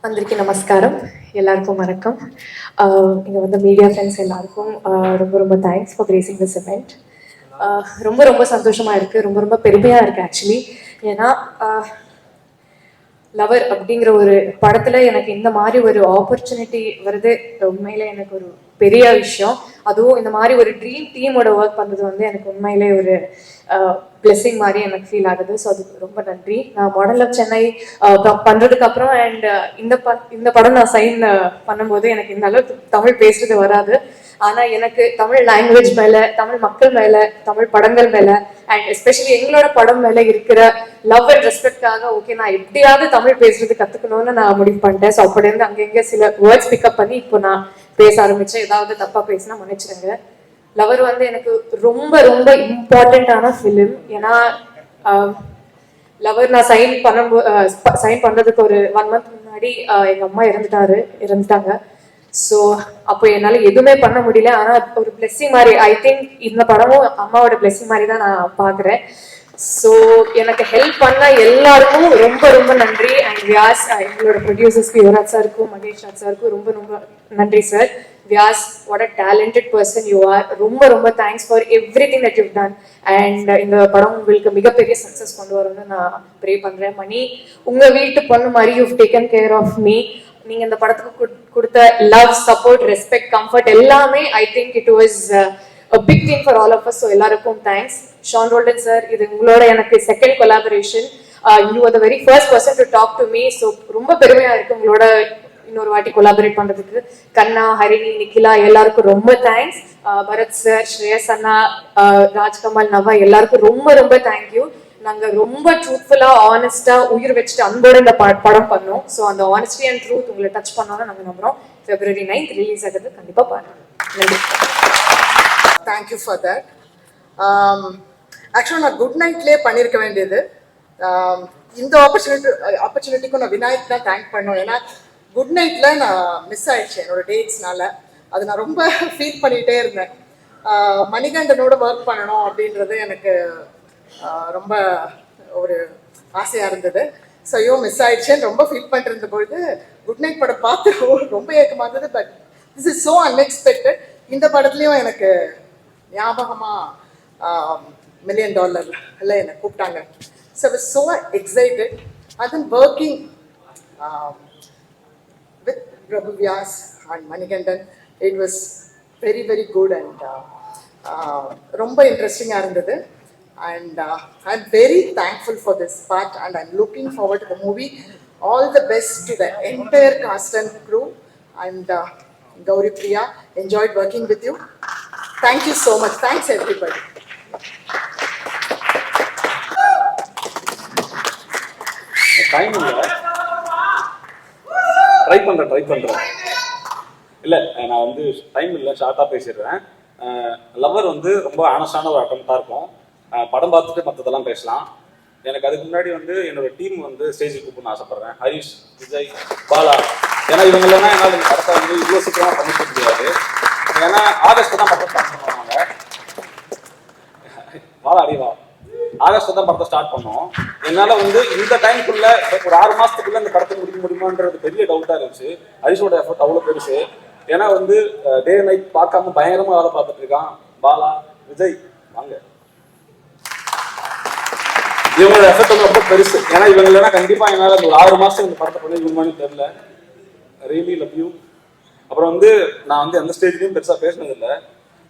అందరికీ నమస్కారం. எல்லாருக்கும் வணக்கம். இங்கே வந்து மீடியா ஃப்ரெண்ட்ஸ் எல்லாருக்கும் ரொம்ப ரொம்ப thanks for grazing this event. ரொம்ப ரொம்ப சந்தோஷமாக இருக்குது, ரொம்ப ரொம்ப பெருமையாக இருக்குது ஆக்சுவலி. ஏன்னா லவர் அப்படிங்கிற ஒரு படத்தில் எனக்கு இந்த மாதிரி ஒரு ஆப்பர்ச்சுனிட்டி வருது, உண்மையிலே எனக்கு ஒரு பெரிய விஷயம். அதுவும் இந்த மாதிரி ஒரு ட்ரீம் டீமோட ஒர்க் பண்ணுறது வந்து எனக்கு உண்மையிலே ஒரு பிளெஸிங் மாதிரி எனக்கு ஃபீல் ஆகுது. ஸோ அதுக்கு ரொம்ப நன்றி. நான் மாடல் ஆஃப் சென்னை பண்ணுறதுக்கு அப்புறம் அண்ட் இந்த படம் நான் சைன் பண்ணும்போது எனக்கு இந்த அளவுக்கு தமிழ் பேசுறது வராது. ஆனால் எனக்கு தமிழ் லாங்குவேஜ் மேலே, தமிழ் மக்கள் மேலே, தமிழ் படங்கள் மேலே அண்ட் எஸ்பெஷலி எங்களோட படம் மேலே இருக்கிற லவ் அண்ட் ரெஸ்பெக்டாக ஓகே நான் எப்படியாவது தமிழ் பேசுறது கற்றுக்கணும்னு நான் முடிவு பண்ணிட்டேன். ஸோ அப்படிருந்து அங்கங்கே சில வேர்ட்ஸ் பிக்கப் பண்ணி இப்போ நான் பேச ஆரம்பித்தேன். ஏதாவது தப்பாக பேசினா மன்னிச்சிடுங்க. லவர் வந்து எனக்கு ரொம்ப ரொம்ப இம்பார்ட்டண்ட்டான ஃபிலிம். ஏன்னா லவர் நான் சைன் பண்ணுறதுக்கு ஒரு 1 month முன்னாடி எங்கள் அம்மா இறந்துட்டாங்க. ஸோ அப்போ என்னால் எதுவுமே பண்ண முடியல. ஆனால் ஒரு பிளெஸ்ஸிங் மாதிரி ஐ திங்க் இந்த படமும் அம்மாவோட பிளெஸ்ஸிங் மாதிரி தான் நான் பார்க்குறேன். ஸோ எனக்கு ஹெல்ப் பண்ண எல்லாருக்கும் ரொம்ப ரொம்ப நன்றி. அண்ட் வியாஸ், எங்களோட ப்ரொடியூசர்ஸ்க்கு யுவராஜ் சாருக்கும் மகேஷ் ராஜ் சாருக்கும் ரொம்ப ரொம்ப நன்றி sir. Vyas, what a talented person you are. ரொம்ப ரொம்ப thanks for every thing that you done. And இந்த படம் உங்களுக்கு மிகப்பெரிய சக்ஸஸ் கொண்டு வரும்னு நான் ப்ரே பண்ணுறேன். மணி, உங்கள் வீட்டு பொண்ணு மாதிரி you taken care of me. நீங்க இந்த படத்துக்கு கொடுத்த லவ், சப்போர்ட், ரெஸ்பெக்ட், கம்ஃபர்ட் எல்லாமே I think it was a big thing for all of us. So எல்லாருக்கும் தேங்க்ஸ். ஷான் ரோல்டன் சார், இது உங்களோட எனக்கு second collaboration. You are the very first person to talk to me. So ரொம்ப பெருமையா இருக்கு உங்களோட இன்னொரு வாட்டி கொலாபரேட் பண்றதுக்கு. கண்ணா, ஹரிணி, நிக்கிலா எல்லாருக்கும் ரொம்ப தேங்க்ஸ். பரத் சார், ஸ்ரேயஸ் அண்ணா, ராஜ்கமல், நவா எல்லாருக்கும் ரொம்ப ரொம்ப தேங்க்யூ. நாங்க ரொம்ப ட்ரூத்ஃபுல்லா, ஆனஸ்டா, உயிர் வச்சுட்டு அன்போட இந்த படம் பண்ணோம். ஸோ அந்த ஆனஸ்டி அண்ட் ட்ரூத் உங்களை டச் பண்ணோம்னு நாங்கள் நம்புறோம். February 9th ரிலீஸ் ஆகுது, கண்டிப்பா பாருங்க. நன்றி. Thank you for that. ஆக்சுவலாக நான் குட் நைட்லேயே பண்ணியிருக்க வேண்டியது. இந்த ஆப்பர்ச்சுனிட்டிக்கும் நான் விநாயக் தான் தேங்க் பண்ணோம். ஏன்னா குட் நைட்டில் நான் மிஸ் ஆயிடுச்சு என்னோட டேட்ஸ்னால. அது நான் ரொம்ப ஃபீல் பண்ணிகிட்டே இருந்தேன். மணிகண்டனோட ஒர்க் பண்ணணும் அப்படின்றது எனக்கு ரொம்ப ஒரு ஆசையாக இருந்தது. ஸோ ஐயோ மிஸ் ஆயிடுச்சேன்னு ரொம்ப ஃபீல் பண்ணிருந்த பொழுது குட் நைட் படம் பார்த்து ரொம்ப ஏக்கமாக இருந்தது. But this is so unexpected. இந்த படத்துலையும் எனக்கு ஞாபகமாக $1 million என்னை கூப்பிட்டாங்க. So I was so excited. And then working with Prabhu Vyas and Manikandan, it was very very good and ரொம்ப இன்ட்ரெஸ்டிங்காக இருந்தது. And I'm very thankful for this part and I'm looking forward to the movie. All the best to the entire cast and crew. And Gauri Priya, enjoyed working with you. Thank you so much. Thanks everybody. Time இல்லை, try பண்ணுறேன். இல்லை, நான் வந்து time இல்லை, ஷார்ட்டாக பேசிடுறேன். Lower வந்து ரொம்ப ஆனஸ்டான ஒரு அட்டம்ப்டாக இருக்கும். படம் பார்த்துட்டு மற்றதெல்லாம் பேசலாம். எனக்கு அதுக்கு முன்னாடி வந்து என்னோட டீம் வந்து ஸ்டேஜுக்கு கூப்பிடணும்னு ஆசைப்பட்றேன். ஹரிஷ், விஜய், பாலா. ஏன்னா இவங்களெல்லாம் என்னால் இந்த படத்தை வந்து இவ்வளோ சீக்கிரமாக பண்ணிக்க முடியாது. ஏன்னா ஆகஸ்ட்டு தான் படத்தை ஸ்டார்ட் பண்ணுவாங்க. பாலா அடிவா ஆகஸ்ட்டு தான் படத்தை ஸ்டார்ட் பண்ணோம். என்னால் வந்து இந்த டைமுக்குள்ளே ஒரு 6 மாதத்துக்குள்ளே இந்த படத்தை முடிக்க முடியுமான்றது பெரிய டவுட்டாக இருந்துச்சு. ஹரிஷோட எஃபர்ட் அவ்வளோ பெருசு. ஏன்னா வந்து டே நைட் பார்க்காம பயங்கரமாக வேலை பார்த்துட்டு இருக்கான். பாலா, விஜய் வாங்க. இவங்களோட எஃபெக்ட் வந்து ரொம்ப பெருசு. ஏன்னா இவங்க இல்லைன்னா கண்டிப்பாக என்னால் ஒரு 6 மாதம் இந்த படத்தை பண்ணி இவங்கன்னு தெரியல. Really love you. அப்புறம் வந்து நான் வந்து எந்த ஸ்டேஜ்லையும் பெருசாக பேசினதில்லை.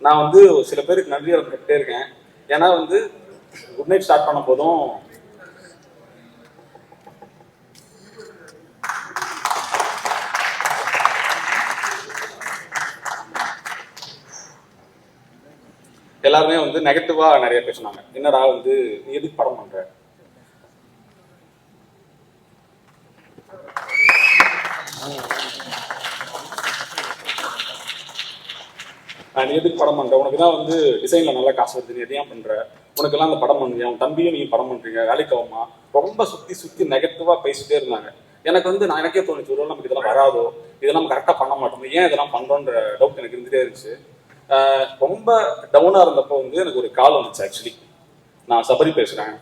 நான் வந்து சில பேருக்கு நன்றி கட்டே இருக்கேன். ஏன்னா வந்து குட் நைட் ஸ்டார்ட் பண்ண போதும் எல்லாருமே வந்து நெகட்டிவாக நிறைய பேசினாங்க. என்னடா வந்து நீ எதுக்கு படம் பண்ற, நீ எதுக்கு படம் பண்ற, உனக்கு தான் வந்து டிசைன்ல நல்லா காசு வருது, நீ எதையும் பண்ற, உனக்கெல்லாம் அந்த படம் பண்ணுறியா, உன் தம்பியும் நீ படம் பண்றீங்க, வேலைக்கு ஆகுமா, ரொம்ப சுற்றி நெகட்டிவா பேசிட்டே இருந்தாங்க. எனக்கு வந்து நான் எனக்கே தோணுச்சு, ஒரு நமக்கு இதெல்லாம் வராதோ, இதெல்லாம் நம்ம கரெக்டாக பண்ண மாட்டோம், ஏன் இதெல்லாம் பண்றோன்ற டவுட் எனக்கு இருந்துட்டே இருந்துச்சு. ரொம்ப டவுனாக இருந்தப்போ வந்து எனக்கு ஒரு கால் வந்துச்சு. ஆக்சுவலி நான் சபரி பேசுகிறேன்,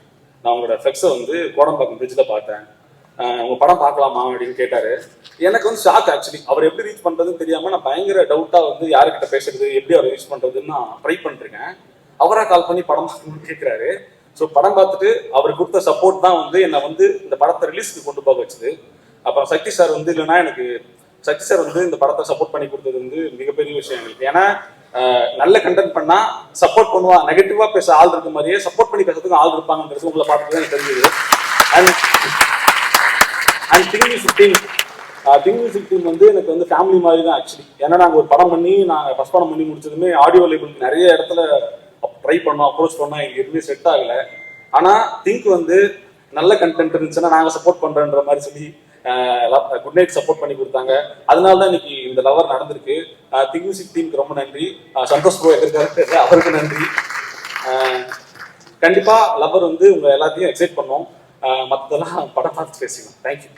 நான் உங்களோட ஃப்ளெக்ஸை வந்து கோடம்பாக்கம் பிரிட்ஜில் பார்த்தேன், உங்க படம் பார்க்கலாமா அப்படின்னு கேட்டாரு. எனக்கு வந்து ஷாக் ஆக்சுவலி. அவர் எப்படி ரீச் பண்றதுன்னு தெரியாம நான் பயங்கர டவுட்டா வந்து யாருக்கிட்ட பேசுறது, எப்படி அவரை ரீச் பண்றதுன்னு நான் ட்ரை பண்ணிருக்கேன். அவரா கால் பண்ணி படம் பார்க்கணும்னு கேட்கிறாரு. ஸோ படம் பார்த்துட்டு அவர் கொடுத்த சப்போர்ட் தான் வந்து என்னை வந்து இந்த படத்தை ரிலீஸ்க்கு கொண்டு போக வச்சுது. அப்புறம் சக்தி சார் வந்து இல்லைன்னா எனக்கு சக்தி சார் வந்து இந்த படத்தை சப்போர்ட் பண்ணி கொடுத்தது வந்து மிகப்பெரிய விஷயம் எங்களுக்கு. ஏன்னா நல்ல கண்டென்ட் பண்ணா சப்போர்ட் பண்ணுவா, நெகட்டிவா பேச ஆள் இருக்க மாதிரியே சப்போர்ட் பண்ணி பேசுறதுக்கு ஆள் இருப்பாங்கன்றது உங்களை பார்த்துட்டு தான் எனக்கு தெரிஞ்சது. அண்ட் திங் மியூசிக் டீம் வந்து எனக்கு வந்து ஃபேமிலி மாதிரி தான் ஆக்சுவலி. ஏன்னா நாங்கள் ஒரு படம் பண்ணி ஃபர்ஸ்ட் படம் பண்ணி முடிச்சதுமே ஆடியோ லேபிளுக்கு நிறைய இடத்துல ட்ரை பண்ணோம், அப்ரோச் பண்ணோம், எங்களுக்கு எதுவுமே செட் ஆகலை. ஆனால் திங்க் வந்து நல்ல கண்டென்ட் இருந்துச்சுன்னா நாங்கள் சப்போர்ட் பண்ணுறன்ற மாதிரி சொல்லி குட் நைட் சப்போர்ட் பண்ணி கொடுத்தாங்க. அதனால தான் இன்னைக்கு இந்த லவர் நடந்திருக்கு. திங்க் மியூசிக் டீமுக்கு ரொம்ப நன்றி. சந்தோஷ் ப்ரோ எதிர்க்காரு, அவருக்கு நன்றி. கண்டிப்பாக லவர் வந்து உங்கள் எல்லாத்தையும் எக்ஸைட் பண்ணோம். மற்றதெல்லாம் படம் பார்த்து பேசிக்கலாம். தேங்க்யூ.